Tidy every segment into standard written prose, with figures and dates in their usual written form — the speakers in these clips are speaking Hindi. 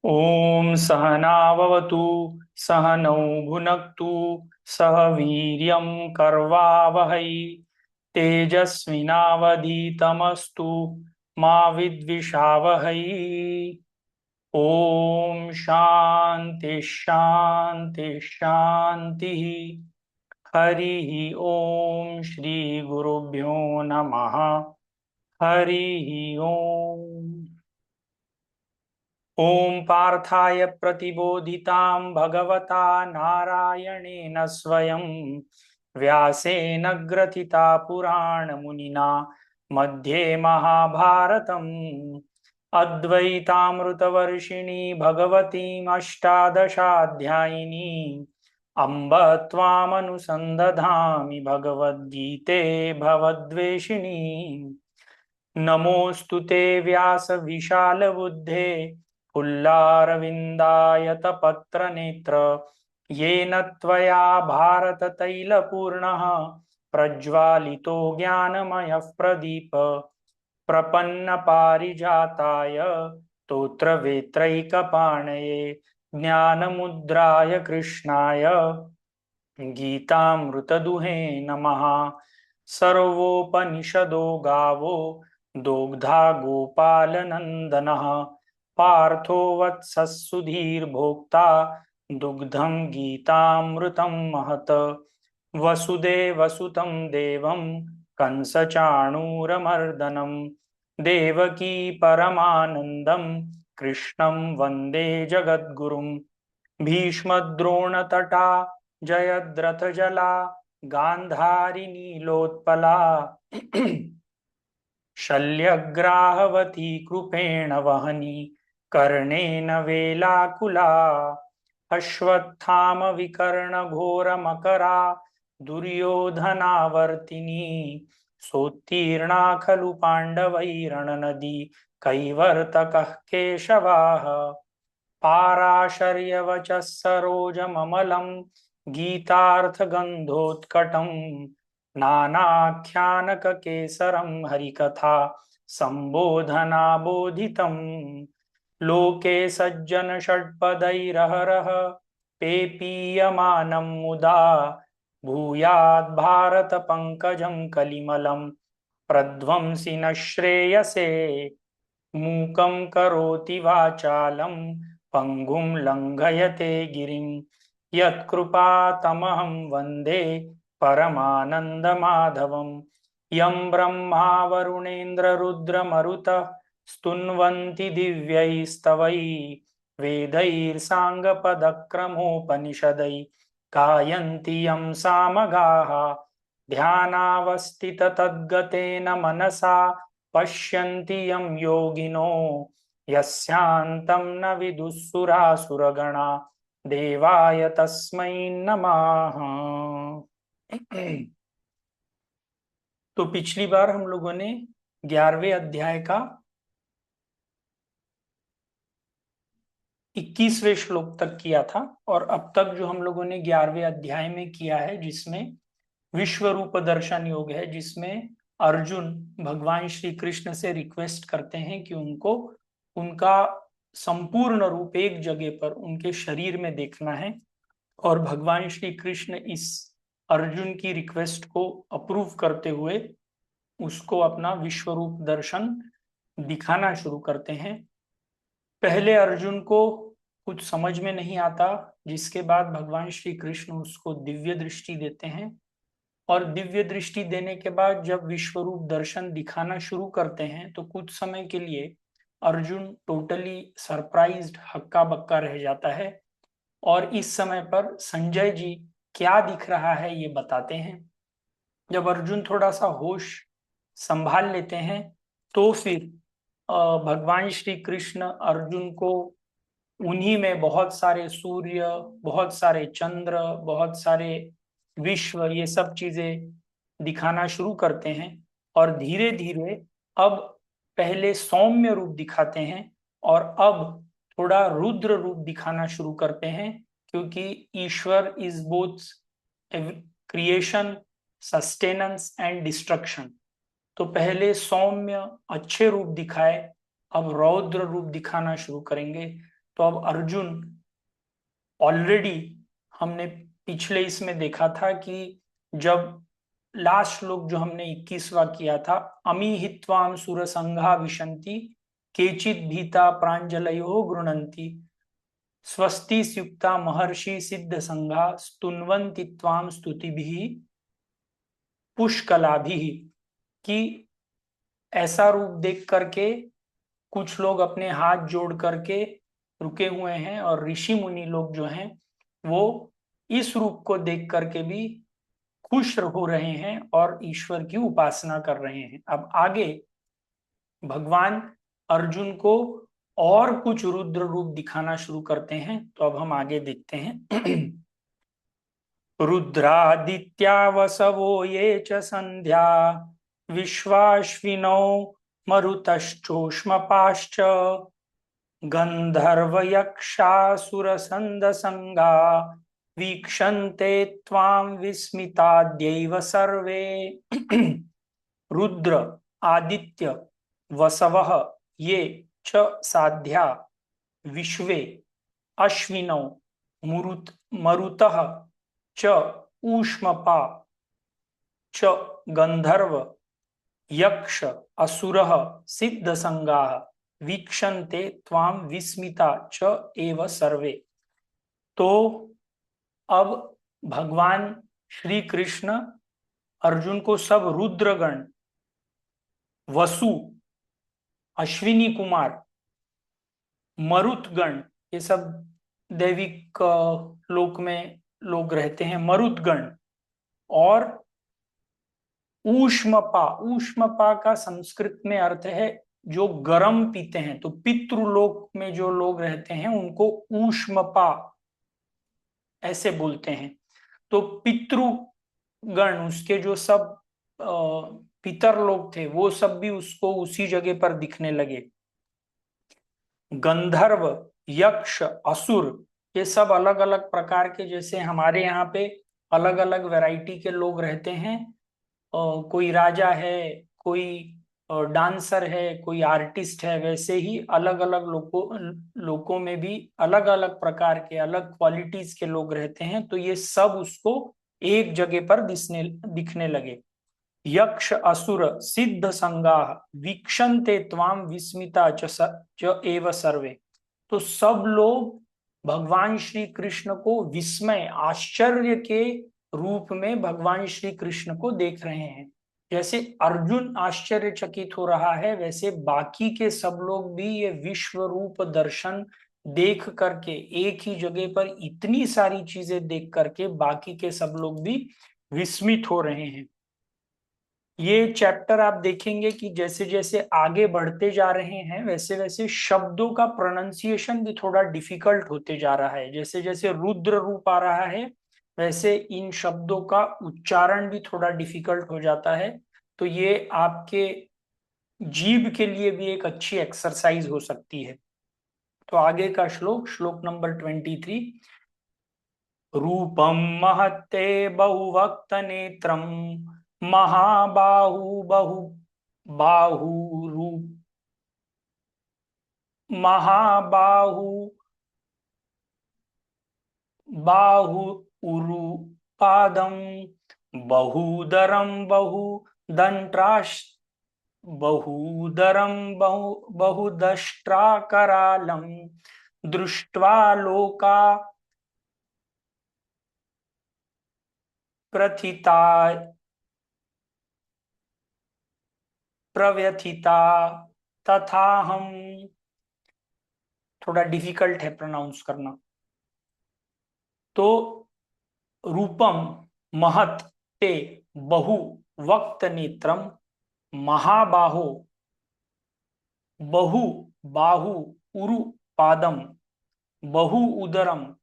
ओम सहनाववतु सहनौ भुनक्तु सह वीर्यं कर्वावहै तेजस्विनावधीतमस्तु मा विद्विषावहै। ओम शांति शांति शांति। हरि ओम श्री गुरुभ्यो नमः। हरि ओम। ओम पार्थाय प्रतिबोधितां भगवता नारायणेन स्वयं व्यासेन ग्रथिता पुराण मुनिना मध्ये महाभारतम् अद्वैतामृतवर्षिणी भगवतीम् अष्टादशाध्यायिनी अम्ब त्वामनुसन्दधामि भगवद्गीते भवद्वेषिणी। नमोऽस्तु ते व्यास विशाल बुद्धे फुल्लारविन्दायतपत्रनेत्र येन त्वया भारत तैलपूर्णः प्रज्वालितो ज्ञानमयः प्रदीप प्रपन्न पारिजाताय तोत्रवेत्रैकपाणये ज्ञानमुद्राय कृष्णाय गीतामृतदुहे नमः। सर्वोपनिषदो गावो दोग्धा गोपालनन्दनः पार्थो वत्सः सुधीर्भोक्ता दुग्धं गीतामृतं महत्। वसुदेवसुतं देवं कंसचाणूरमर्दनं देवकी परमानन्दं कृष्णं वन्दे जगद्गुरुं। भीष्मद्रोणतटा जयद्रथजला गान्धारी नीलोत्पला शल्यग्राहवती कृपेण वहनी कर्णेन वेलाकुला अश्वत्थाम विकर्ण घोर मकरा दुर्योधनावर्तिनी सोत्तीर्णा खलु पाण्डवैरणनदी कैवर्तकः केशवाः पाराशर्यवचः सरोजममलं गीतार्थगन्धोत्कटं नानाख्यानककेसरं हरिकथा सम्बोधनाबोधितं लोके सज्जन षट्पदैरहरः पेपीयमानं मुदा भूयात् भारत पंकजं कलिमलं प्रध्वंसि न श्रेयसे। मूकं करोति वाचालं पंगुं लंघयते गिरिं यत्कृपातमहं वन्दे परमानन्दमाधवं। यं ब्रह्मा वरुणेन्द्ररुद्रमरुतः स्तुन्वन्ति दिव्यैस्तवैः वेदैर्साङ्गपदक्रमोपनिषदैः गायन्ति यं सामगाः ध्यानावस्थिततद्गतेन मनसा पश्यन्ति यं योगिनो यस्यान्तं न विदुःसुरासुरगणा देवाय तस्मै नमः। तो पिछली बार हम लोगों ने 11वें अध्याय का 21वें श्लोक तक किया था और अब तक जो हम लोगों ने 11वें अध्याय में किया है जिसमें विश्व रूप दर्शन योग है, जिसमें अर्जुन भगवान श्री कृष्ण से रिक्वेस्ट करते हैं कि उनको उनका संपूर्ण रूप एक जगह पर उनके शरीर में देखना है और भगवान श्री कृष्ण इस अर्जुन की रिक्वेस्ट को अप्रूव करते हुए उसको अपना विश्व रूप दर्शन दिखाना शुरू करते हैं। पहले अर्जुन को कुछ समझ में नहीं आता, जिसके बाद भगवान श्री कृष्ण उसको दिव्य दृष्टि देते हैं और दिव्य दृष्टि देने के बाद जब विश्व रूप दर्शन दिखाना शुरू करते हैं तो कुछ समय के लिए अर्जुन टोटली सरप्राइज्ड हक्का बक्का रह जाता है और इस समय पर संजय जी क्या दिख रहा है ये बताते हैं। जब अर्जुन थोड़ा सा होश संभाल लेते हैं तो फिर भगवान श्री कृष्ण अर्जुन को उन्हीं में बहुत सारे सूर्य, बहुत सारे चंद्र, बहुत सारे विश्व, ये सब चीजें दिखाना शुरू करते हैं और धीरे धीरे अब पहले सौम्य रूप दिखाते हैं और अब थोड़ा रुद्र रूप दिखाना शुरू करते हैं, क्योंकि Ishwar is both creation, sustenance and destruction. तो पहले सौम्य अच्छे रूप दिखाए, अब रौद्र रूप दिखाना शुरू करेंगे। तो अब अर्जुन ऑलरेडी हमने पिछले इसमें देखा था कि जब लास्ट श्लोक जो हमने 21वां किया था, अमी हित्वाम सुर संघा विशंति केचित भीता प्रांजलयो गृणंती स्वस्ति युक्ता महर्षि सिद्ध संघा स्तुन्वन्ति त्वाम स्तुतिभिः पुष्कलाभिः, कि ऐसा रूप देख करके कुछ लोग अपने हाथ जोड़ करके रुके हुए हैं और ऋषि मुनि लोग जो हैं वो इस रूप को देख करके भी खुश हो रहे हैं और ईश्वर की उपासना कर रहे हैं। अब आगे भगवान अर्जुन को और कुछ रुद्र रूप दिखाना शुरू करते हैं, तो अब हम आगे देखते हैं। रुद्रादित्या वसवो ये च संध्या विश्वाश्विनौ मरुतश्चोष्मपाश्च गन्धर्वयक्षासुरसन्दसङ्गा वीक्षन्ते त्वां विस्मिताद्यैव सर्वे। रुद्र, आदित्य, वसवः ये च साध्या विश्वे अश्विनौ मरुतः च ऊष्मपा च गंधर्व यक्ष असुरः सिद्धसंगाः वीक्षन्ते त्वाम विस्मिता च एव सर्वे। तो अब भगवान श्री कृष्ण अर्जुन को सब रुद्रगण, वसु, अश्विनी कुमार, मरुतगण, ये सब दैविक लोक में लोग रहते हैं, मरुतगण, और ऊष्मपा, ऊष्मपा का संस्कृत में अर्थ है जो गरम पीते हैं, तो पितृलोक में जो लोग रहते हैं उनको ऊष्मपा ऐसे बोलते हैं। तो पितृगण, उसके जो सब पितर लोग थे वो सब भी उसको उसी जगह पर दिखने लगे। गंधर्व, यक्ष, असुर, ये सब अलग अलग प्रकार के, जैसे हमारे यहाँ पे अलग अलग वैरायटी के लोग रहते हैं, कोई राजा है, कोई डांसर है, कोई आर्टिस्ट है, वैसे ही अलग अलग लोगों में भी अलग अलग प्रकार के, अलग क्वालिटीज के लोग रहते हैं। तो ये सब उसको एक जगह पर दिखने लगे। यक्ष असुर सिद्ध संगाः वीक्षन्ते त्वाम विस्मिता च एव सर्वे। तो सब लोग भगवान श्री कृष्ण को विस्मय, आश्चर्य के रूप में भगवान श्री कृष्ण को देख रहे हैं। जैसे अर्जुन आश्चर्यचकित हो रहा है, वैसे बाकी के सब लोग भी ये विश्व रूप दर्शन देख करके, एक ही जगह पर इतनी सारी चीजें देख करके बाकी के सब लोग भी विस्मित हो रहे हैं। ये चैप्टर आप देखेंगे कि जैसे जैसे आगे बढ़ते जा रहे हैं वैसे वैसे शब्दों का प्रोनाउंसिएशन भी थोड़ा डिफिकल्ट होते जा रहा है। जैसे जैसे रुद्र रूप आ रहा है वैसे इन शब्दों का उच्चारण भी थोड़ा डिफिकल्ट हो जाता है। तो ये आपके जीभ के लिए भी एक अच्छी एक्सरसाइज हो सकती है। तो आगे का श्लोक, श्लोक नंबर 23। रूपम महत्ते बहुवक्त नेत्रम महाबाहु बहु बाहु रूप महाबाहु बाहु उरु पादम बहुदरम बहु दंट्राश बहुदरम बहुदष्ट्राकरालम दृष्ट्वा लोका प्रथिता प्रव्यथिता तथा हम। थोड़ा डिफिकल्ट है प्रोनाउंस करना। तो रूपम महत ते बहु वक्त नेत्रम महाबाहो बहु बाहु उरु पादम बहु उदरम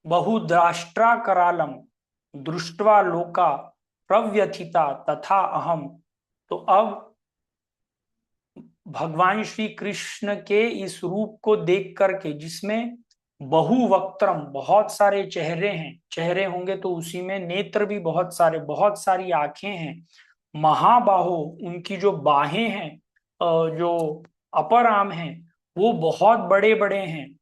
बहुद्राष्ट्रा करालम दृष्ट्वा लोका प्रव्यथिता तथा अहम। तो अब भगवान श्री कृष्ण के इस रूप को देख करके, जिसमें बहुवक्त्रम, बहुत सारे चेहरे हैं, चेहरे होंगे तो उसी में नेत्र भी बहुत सारे, बहुत सारी आंखें हैं। महाबाहो, उनकी जो बाहें हैं, जो अपर आर्म हैं वो बहुत बड़े बड़े हैं।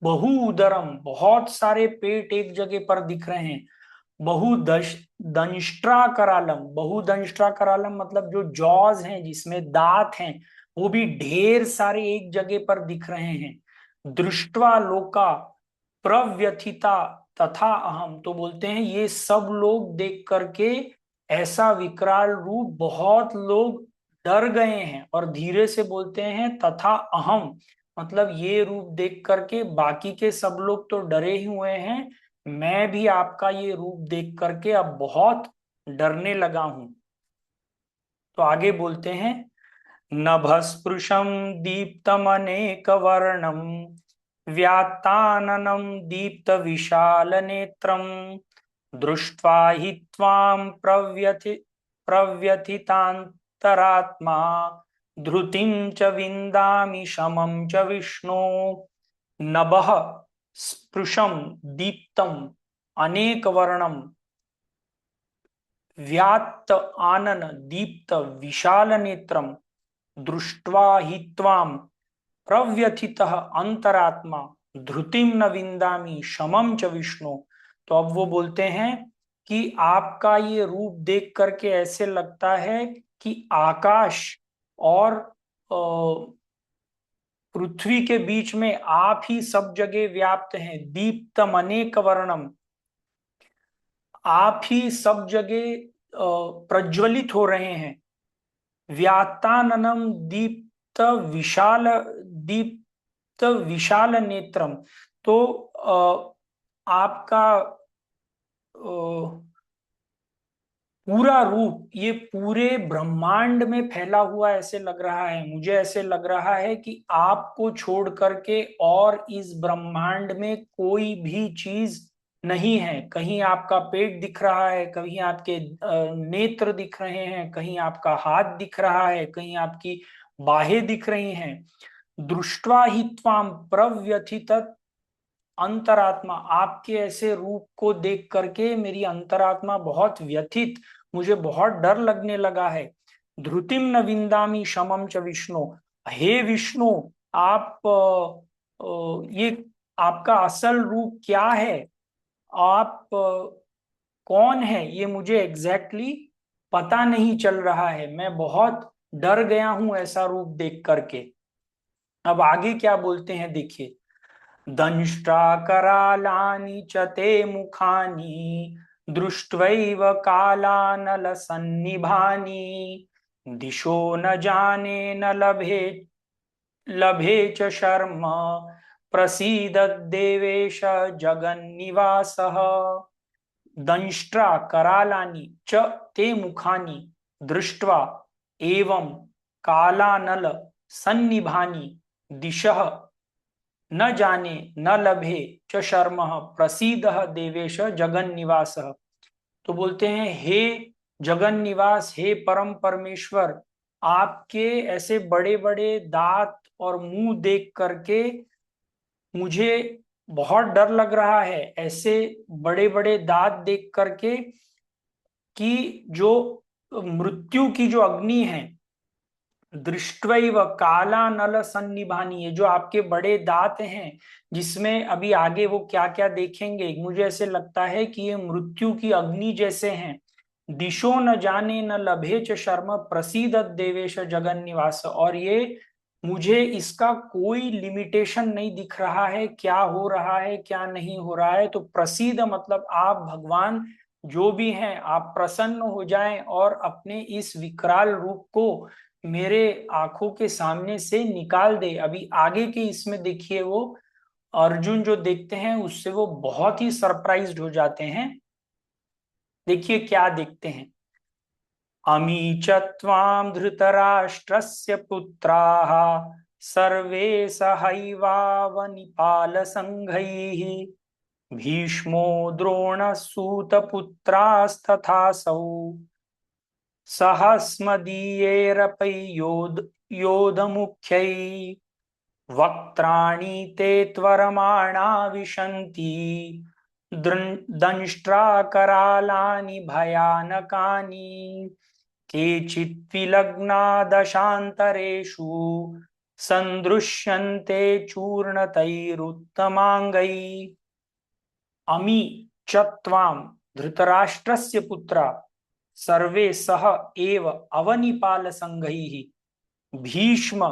बहुउदरम, बहुत सारे पेट एक जगह पर दिख रहे हैं। बहुदश दंष्ट्रा करालम, बहुदंष्ट्रा करालम मतलब जो जॉज हैं जिसमें दांत हैं, वो भी ढेर सारे एक जगह पर दिख रहे हैं। दृष्टवा लोका प्रव्यथिता तथा अहम, तो बोलते हैं ये सब लोग देख करके ऐसा विकराल रूप बहुत लोग डर गए हैं, और धीरे से बोलते हैं तथा अहम, मतलब ये रूप देख करके बाकी के सब लोग तो डरे ही हुए हैं, मैं भी आपका ये रूप देख करके अब बहुत डरने लगा हूं। तो आगे बोलते हैं, नभस्पृशं दीप्तमनेकवर्णं व्यात्ताननं दीप्तविशालनेत्रं दृष्ट्वा हि त्वां प्रव्यथितान्तरात्मा धृतिं च विन्दामि शमं च विष्णो। नभः स्पृशं दीप्तम् अनेकवर्णं व्यात्त आनन दीप्त विशाल नेत्रम दृष्ट्वा हि त्वां प्रव्यथितः अंतरात्मा धृतिम न विंदामि शमम च विष्णु। तो अब वो बोलते हैं कि आपका ये रूप देख करके ऐसे लगता है कि आकाश और पृथ्वी के बीच में आप ही सब जगह व्याप्त हैं। दीप्तम अनेक वर्णम, आप ही सब जगह प्रज्वलित हो रहे हैं। व्यात्ताननम दीप्त विशाल, दीप्त विशाल नेत्रम, तो आपका पूरा रूप ये पूरे ब्रह्मांड में फैला हुआ ऐसे लग रहा है। मुझे ऐसे लग रहा है कि आपको छोड़ करके और इस ब्रह्मांड में कोई भी चीज नहीं है। कहीं आपका पेट दिख रहा है, कहीं आपके नेत्र दिख रहे हैं, कहीं आपका हाथ दिख रहा है, कहीं आपकी बाहें दिख रही हैं। दृष्ट्वा हि त्वां प्रव्यथित अंतरात्मा, आपके ऐसे रूप को देख करके मेरी अंतरात्मा बहुत व्यथित, मुझे बहुत डर लगने लगा है। धृतिम न विंदामी शमम च विष्णु, हे विष्णु, आप ये आपका असल रूप क्या है, आप कौन है, ये मुझे एग्जैक्टली पता नहीं चल रहा है, मैं बहुत डर गया हूं ऐसा रूप देख करके। अब आगे क्या बोलते हैं देखिए, दंष्ट्राकरालानि च ते मुखानि दृष्ट्वैव कालानलसन्निभानि दिशो न जाने न लभे लभे च शर्म प्रसीद देवेश जगन्निवासः। दंष्ट्रा करालानि च ते मुखानि दृष्ट्वा एवं कालानल सन्निभानि दिशः न जाने न लभे च शर्म प्रसीद देवेश जगन निवास। तो बोलते हैं, हे जगन निवास, हे परम परमेश्वर, आपके ऐसे बड़े बड़े दांत और मुंह देख करके मुझे बहुत डर लग रहा है। ऐसे बड़े बड़े दांत देख करके कि जो मृत्यु की जो अग्नि है, दृष्टवैव काला नल सन्निभानी, ये जो आपके बड़े दांत हैं जिसमें अभी आगे वो क्या क्या देखेंगे, मुझे ऐसे लगता है कि ये मृत्यु की अग्नि जैसे हैं। दिशो न जाने न लभे च शर्म प्रसीद देवेश जगन निवास, और ये मुझे इसका कोई लिमिटेशन नहीं दिख रहा है, क्या हो रहा है क्या नहीं हो रहा है। तो प्रसीद मतलब आप भगवान जो भी हैं, आप प्रसन्न हो जाएं और अपने इस विकराल रूप को मेरे आंखों के सामने से निकाल दे। अभी आगे के इसमें देखिए, वो अर्जुन जो देखते हैं उससे वो बहुत ही सरप्राइज्ड हो जाते हैं। देखिए क्या देखते हैं, अमी च त्वां धृतराष्ट्रस्य पुत्राः सर्वे सहैवावनिपालसङ्घैः भीष्मो द्रोणसूतपुत्रास्तथासौ सहस्मदीयैरपि योधमुख्यै वक्त्राणि ते त्वरमाणा विशन्ति दंष्ट्राकरालानि भयानकानि केचित् विलग्ना दशान्तरेषु संदृश्यन्ते चूर्णतैरुत्तमांगै अमी च त्वां धृतराष्ट्रस्य पुत्रा सर्वे सह एव अवनिपाल संघैः भीष्म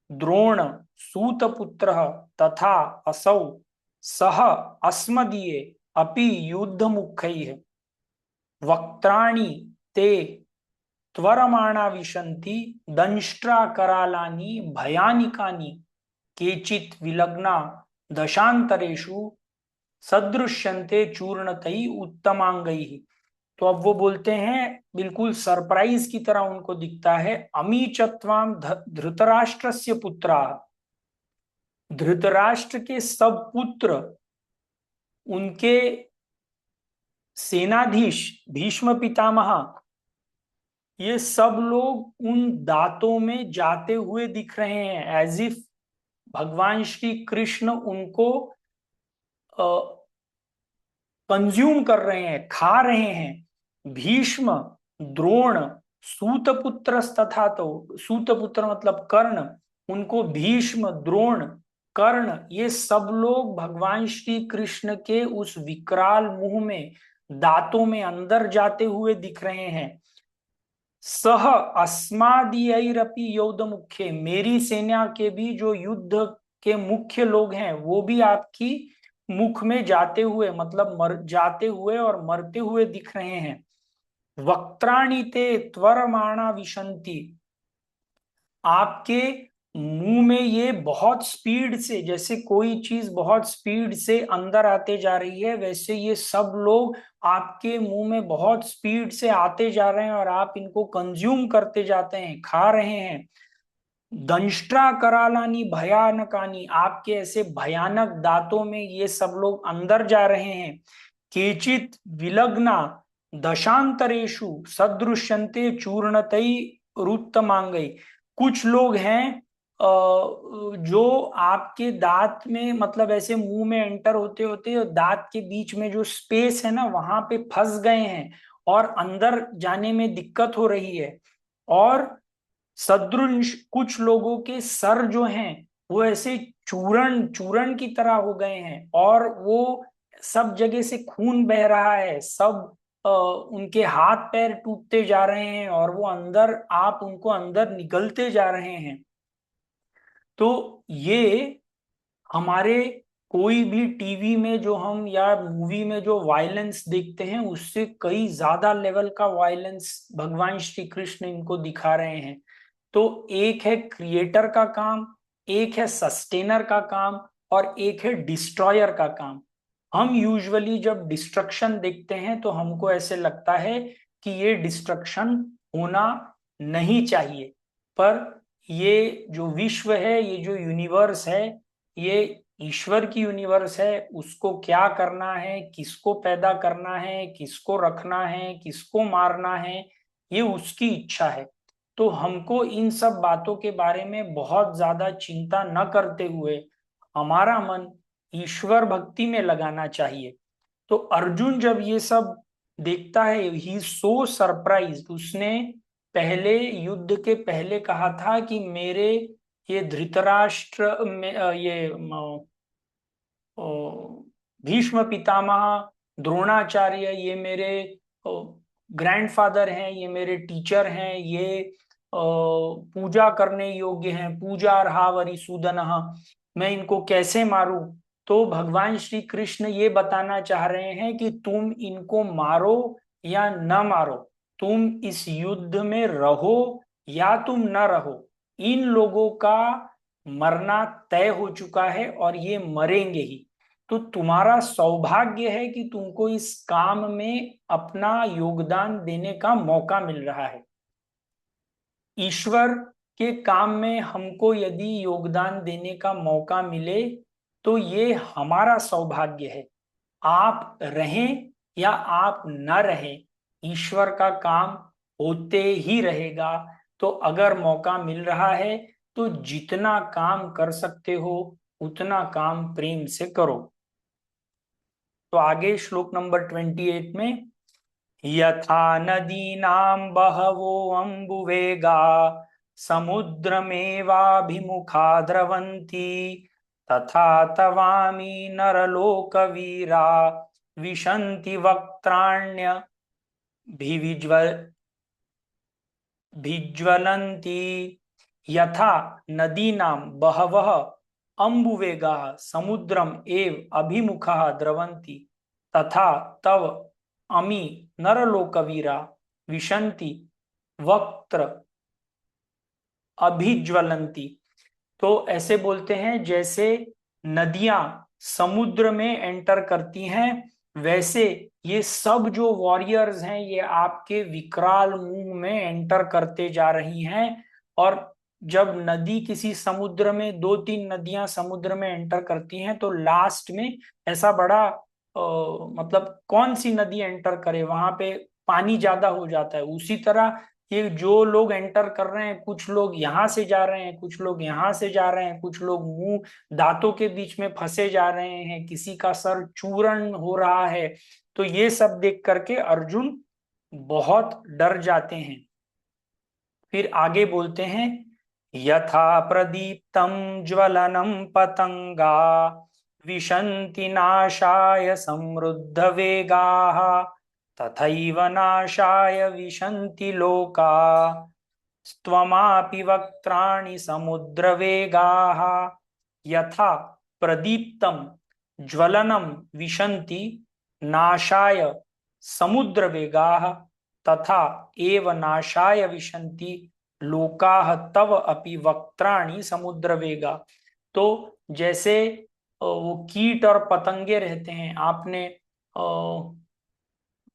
द्रोण सूतपुत्रः तथा असौ सह अस्मदीये अपि युद्धमुखैः वक्त्राणि ते त्वरमाणा विशन्ति दंष्ट्रा करालानि भयानिकानि केचित् विलग्ना दशांतरेषु सदृश्यन्ते चूर्णतै उत्तमांगैः। तो अब वो बोलते हैं, बिल्कुल सरप्राइज की तरह उनको दिखता है, अमी चत्वाम धृतराष्ट्रस्य पुत्रा, धृतराष्ट्र के सब पुत्र, उनके सेनाधीश भीष्म पितामह, ये सब लोग उन दांतों में जाते हुए दिख रहे हैं, एज इफ भगवान श्री कृष्ण उनको कंज्यूम कर रहे हैं, खा रहे हैं। भीष्म, द्रोण, सूतपुत्र तथा, तो सूतपुत्र मतलब कर्ण, उनको भीष्म, द्रोण, कर्ण, ये सब लोग भगवान श्री कृष्ण के उस विकराल मुंह में, दांतों में अंदर जाते हुए दिख रहे हैं। सह अस्मादियैरपि योद्ध मुख्य, मेरी सेना के भी जो युद्ध के मुख्य लोग हैं वो भी आपकी मुख में जाते हुए, मतलब मर जाते हुए और मरते हुए दिख रहे हैं। वक्त्राणि ते त्वरमाणा विशन्ति, आपके मुंह में ये बहुत स्पीड से, जैसे कोई चीज बहुत स्पीड से अंदर आते जा रही है, वैसे ये सब लोग आपके मुंह में बहुत स्पीड से आते जा रहे हैं और आप इनको कंज्यूम करते जाते हैं, खा रहे हैं। दंष्ट्रा करालानी भयानकानी, आपके ऐसे भयानक दांतों में ये सब लोग अंदर जा रहे हैं। केचित विलग्ना दशांतरेषु सदृश्यन्ते चूर्णतई रुत्तमांगई, कुछ लोग हैं जो आपके दांत में, मतलब ऐसे मुंह में एंटर होते होते दांत के बीच में जो स्पेस है ना, वहां पे फंस गए हैं और अंदर जाने में दिक्कत हो रही है। और सदृश, कुछ लोगों के सर जो हैं वो ऐसे चूरण चूरण की तरह हो गए हैं और वो सब जगह से खून बह रहा है, सब उनके हाथ पैर टूटते जा रहे हैं और वो अंदर, आप उनको अंदर निगलते जा रहे हैं। तो ये हमारे कोई भी टीवी में जो हम या मूवी में जो वायलेंस देखते हैं उससे कई ज्यादा लेवल का वायलेंस भगवान श्री कृष्ण इनको दिखा रहे हैं। तो एक है क्रिएटर का काम, एक है सस्टेनर का काम, और एक है डिस्ट्रॉयर का काम। हम यूजुअली जब डिस्ट्रक्शन देखते हैं तो हमको ऐसे लगता है कि ये डिस्ट्रक्शन होना नहीं चाहिए, पर ये जो विश्व है, ये जो यूनिवर्स है, ये ईश्वर की यूनिवर्स है। उसको क्या करना है, किसको पैदा करना है, किसको रखना है, किसको मारना है, ये उसकी इच्छा है। तो हमको इन सब बातों के बारे में बहुत ज्यादा चिंता न करते हुए हमारा मन ईश्वर भक्ति में लगाना चाहिए। तो अर्जुन जब ये सब देखता है, ही सो सरप्राइज, उसने पहले युद्ध के पहले कहा था कि मेरे ये धृतराष्ट्र में ये भीष्म पितामह, द्रोणाचार्य, ये मेरे ग्रैंडफादर हैं, ये मेरे टीचर हैं, ये पूजा करने योग्य हैं, पूजा अर्हावरी सूदन, मैं इनको कैसे मारूं। तो भगवान श्री कृष्ण ये बताना चाह रहे हैं कि तुम इनको मारो या न मारो, तुम इस युद्ध में रहो या तुम न रहो, इन लोगों का मरना तय हो चुका है और ये मरेंगे ही। तो तुम्हारा सौभाग्य है कि तुमको इस काम में अपना योगदान देने का मौका मिल रहा है। ईश्वर के काम में हमको यदि योगदान देने का मौका मिले तो ये हमारा सौभाग्य है। आप रहें या आप न रहें, ईश्वर का काम होते ही रहेगा। तो अगर मौका मिल रहा है तो जितना काम कर सकते हो उतना काम प्रेम से करो। तो आगे श्लोक नंबर 28 में, यथा नदीनां बहवो अम्बुवेगा समुद्रमेवाभिमुखा द्रवन्ति तथा तवामि नरलोकवीरा विशन्ति भिज्वलन्ति यथा नदीनां बहवः अम्बुवेगाः समुद्रम एव अभिमुखाः द्रवन्ति तथा तव अमी नरलोकवीरा विशन्ति वक्त्र अभिज्वलंती। तो ऐसे बोलते हैं जैसे नदियां समुद्र में एंटर करती हैं, वैसे ये सब जो वॉरियर्स हैं ये आपके विकराल मुंह में एंटर करते जा रही हैं। और जब नदी किसी समुद्र में, दो तीन नदियां समुद्र में एंटर करती हैं तो लास्ट में ऐसा बड़ा मतलब कौन सी नदी एंटर करे, वहां पे पानी ज्यादा हो जाता है। उसी तरह ये जो लोग एंटर कर रहे हैं, कुछ लोग यहाँ से जा रहे हैं, कुछ लोग यहाँ से जा रहे हैं, कुछ लोग मुंह दांतों के बीच में फंसे जा रहे हैं, किसी का सर चूर्ण हो रहा है। तो ये सब देख करके अर्जुन बहुत डर जाते हैं। फिर आगे बोलते हैं, यथा प्रदीप्तम ज्वलनम पतंगा विशन्ति नाशाय समृद्ध वेगाः तथैव नाशाय विशन्ति लोका त्वमापि वक्त्राणि समुद्रवेगाः यथा प्रदीप्तम ज्वलनम विशन्ति नाशाय समुद्रवेगाः तथा एव नाशाय विशन्ति लोकाः तव अपि वक्त्राणि समुद्रवेगा। तो जैसे वो कीट और पतंगे रहते हैं, आपने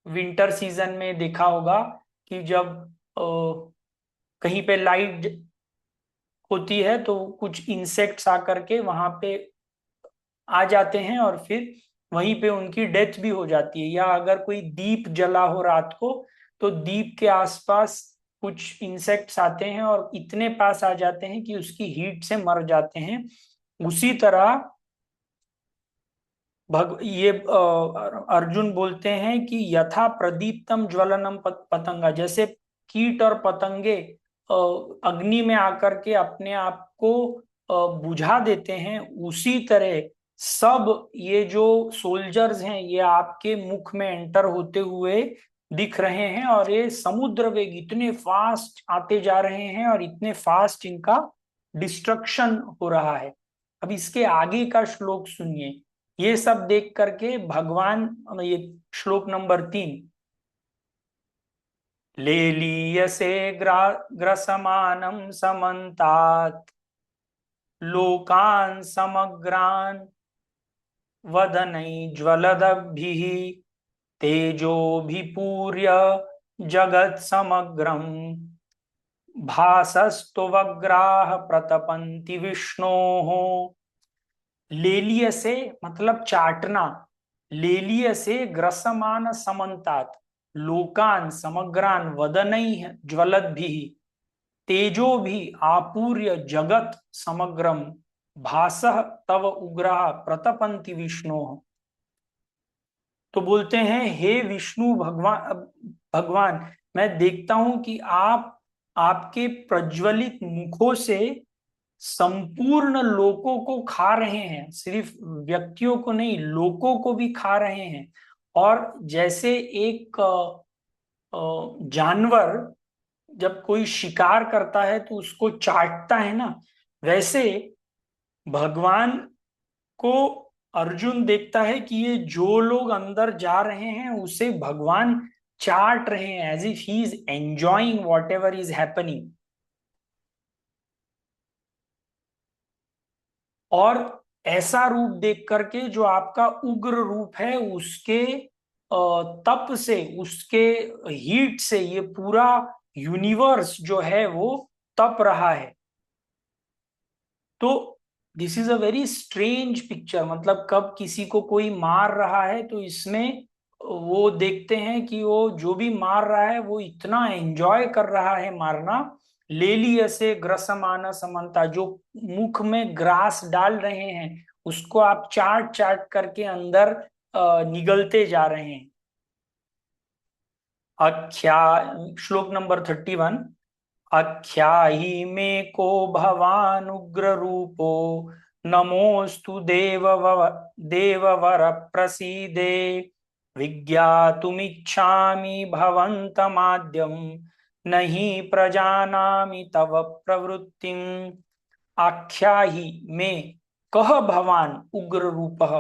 विंटर सीजन में देखा होगा कि जब कहीं पे लाइट होती है तो कुछ इंसेक्ट्स आकर के वहां पे आ जाते हैं और फिर वहीं पे उनकी डेथ भी हो जाती है। या अगर कोई दीप जला हो रात को तो दीप के आसपास कुछ इंसेक्ट्स आते हैं और इतने पास आ जाते हैं कि उसकी हीट से मर जाते हैं। उसी तरह ये अर्जुन बोलते हैं कि यथा प्रदीप्तम ज्वलनम पतंगा, जैसे कीट और पतंगे अग्नि में आकर के अपने आप को बुझा देते हैं, उसी तरह सब ये जो सोल्जर्स हैं ये आपके मुख में एंटर होते हुए दिख रहे हैं। और ये समुद्र वेग इतने फास्ट आते जा रहे हैं और इतने फास्ट इनका डिस्ट्रक्शन हो रहा है। अब इसके आगे का श्लोक सुनिए। ये सब देख करके भगवान, ये श्लोक नंबर 3, लेलीयसे ग्रसमानम समन्तात् लोकान् समग्रान् वदनैज्ज्वलदभिः तेजोभिपूर्य जगत् समग्रम् भासस्तुवग्राः प्रतपन्ति विष्णोः। लेलिय से मतलब चाटना, लेलिय से ग्रसमान समन्तात लोकान समग्रान वदनैः ज्वलद्भिः तेजो भी आपूर्य जगत समग्रम भासः तव उग्रः प्रतपन्ति विष्णु। तो बोलते हैं, हे विष्णु भगवान मैं देखता हूं कि आप आपके प्रज्वलित मुखों से संपूर्ण लोकों को खा रहे हैं, सिर्फ व्यक्तियों को नहीं लोकों को भी खा रहे हैं। और जैसे एक जानवर जब कोई शिकार करता है तो उसको चाटता है ना, वैसे भगवान को अर्जुन देखता है कि ये जो लोग अंदर जा रहे हैं उसे भगवान चाट रहे हैं, as if he is enjoying whatever is happening. और ऐसा रूप देख करके जो आपका उग्र रूप है, उसके तप से, उसके हीट से ये पूरा यूनिवर्स जो है वो तप रहा है। तो this is a very strange picture, मतलब कब किसी को कोई मार रहा है तो इसमें वो देखते हैं कि वो जो भी मार रहा है वो इतना एंजॉय कर रहा है मारना। ले लिया से ग्रसमाना समन्ता, जो मुख में ग्रास डाल रहे हैं उसको आप चाट चाट करके अंदर निगलते जा रहे हैं। अख्या श्लोक नंबर 31, आख्याहि मे को भवान् उग्र रूपो नमोस्तु देववर प्रसीदे विज्ञातुमिच्छामि भवन्तमाद्यं न हि प्रजानामि तव प्रवृत्तिम् आख्याहि मे कह भवान् उग्र रूपः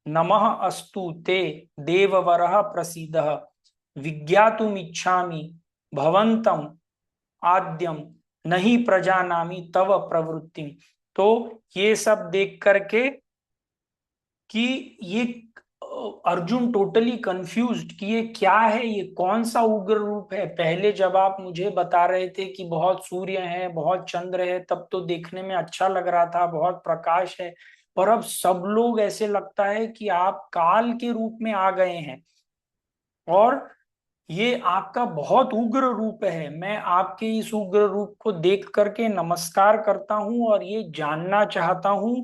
नमः अस्तु ते देववरः प्रसीदः विज्ञातुमिच्छामि भवन्तम आद्यम नहीं प्रजानामि तव प्रवृत्ति। तो ये सब देख करके कि ये अर्जुन टोटली कंफ्यूज्ड कि ये क्या है, ये कौन सा उग्र रूप है। पहले जब आप मुझे बता रहे थे कि बहुत सूर्य है, बहुत चंद्र है, तब तो देखने में अच्छा लग रहा था, बहुत प्रकाश है, और अब सब लोग ऐसे लगता है कि आप काल के रूप में आ गए हैं और ये आपका बहुत उग्र रूप है। मैं आपके इस उग्र रूप को देख करके नमस्कार करता हूं और ये जानना चाहता हूं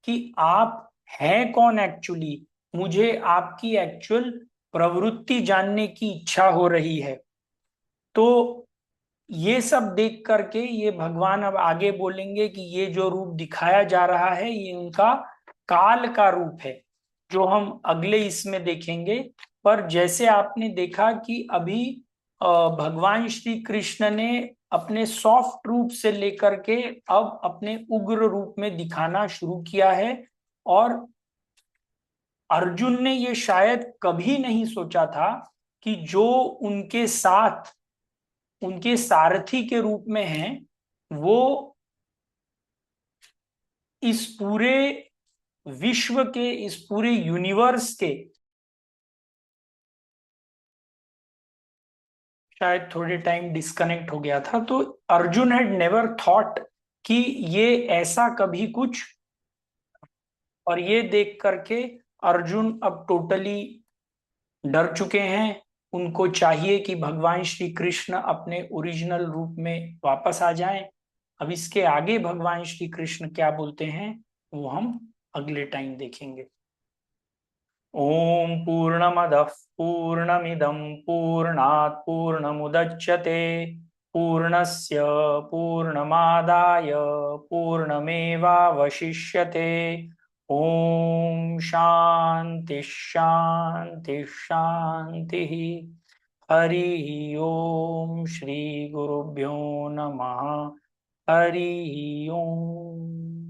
कि आप हैं कौन एक्चुअली। मुझे आपकी एक्चुअल प्रवृत्ति जानने की इच्छा हो रही है। तो ये सब देख करके ये भगवान अब आगे बोलेंगे कि ये जो रूप दिखाया जा रहा है ये उनका काल का रूप है, जो हम अगले इसमें देखेंगे। पर जैसे आपने देखा कि अभी भगवान श्री कृष्ण ने अपने सॉफ्ट रूप से लेकर के अब अपने उग्र रूप में दिखाना शुरू किया है, और अर्जुन ने ये शायद कभी नहीं सोचा था कि जो उनके साथ उनके सारथी के रूप में हैं वो इस पूरे विश्व के, इस पूरे यूनिवर्स के, शायद थोड़े टाइम डिस्कनेक्ट हो गया था। तो अर्जुन हैड नेवर थॉट कि ये ऐसा कभी कुछ, और ये देख करके अर्जुन अब टोटली डर चुके हैं। उनको चाहिए कि भगवान श्री कृष्ण अपने ओरिजिनल रूप में वापस आ जाएं। अब इसके आगे भगवान श्री कृष्ण क्या बोलते हैं वो हम अगले टाइम देखेंगे। ओम पूर्णमदः पूर्णमिदं पूर्णात् पूर्णमुदच्यते पूर्णस्य पूर्णमादाय पूर्णमेवावशिष्यते। ओम शांति शांति शांति। हरि ओम श्री गुरुभ्यो नमः। हरि ओम।